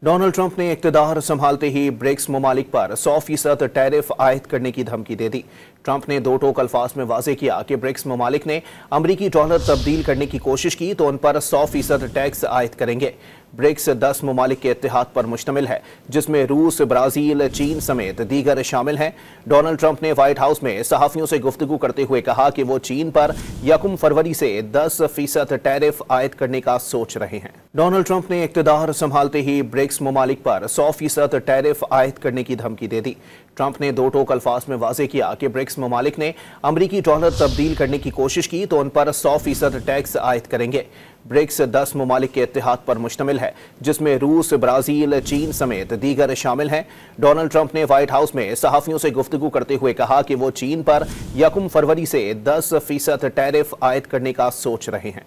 Donald Trump ने इक़्तिदार संभालते ही BRICS ममालिक पर 100% टैरिफ आयद करने की धमकी दे दी। ट्रंप ने दो टोक अल्फाज में वाजे किया कि ब्रिक्स ममालिक ने अमरीकी डॉलर तब्दील करने की कोशिश की तो उन पर 100% टैक्स आयद करेंगे। ब्रिक्स 10 ममालिक के इत्तेहाद पर मुश्तमिल है, जिसमें रूस, ब्राजील, चीन समेत दीगर शामिल हैं। डोनाल्ड ट्रंप ने व्हाइट हाउस में सहाफियों से गुफ्तगू करते हुए कहा कि वो चीन पर 1 फरवरी से 10% टैरिफ आयद करने का सोच रहे हैं। डोनाल्ड ट्रंप ने इक़्तिदार संभालते ही ब्रिक्स ममालिक पर 100% टैरिफ आयद करने की धमकी दे दी। ट्रंप ने दो टोक अल्फाज में वाजे किया कि ब्रिक्स ममालिक ने अमरीकी डॉलर तब्दील करने की कोशिश की तो उन पर 100% टैक्स आयद करेंगे। ब्रिक्स 10 ममालिक के इत्तेहाद पर मुश्तमिल है, जिसमें रूस, ब्राजील, चीन समेत दीगर शामिल हैं। डोनाल्ड ट्रंप ने व्हाइट हाउस में सहाफियों से गुफ्तगू करते हुए कहा कि वो चीन पर 1 फरवरी से 10% टैरिफ आयद करने का सोच रहे हैं।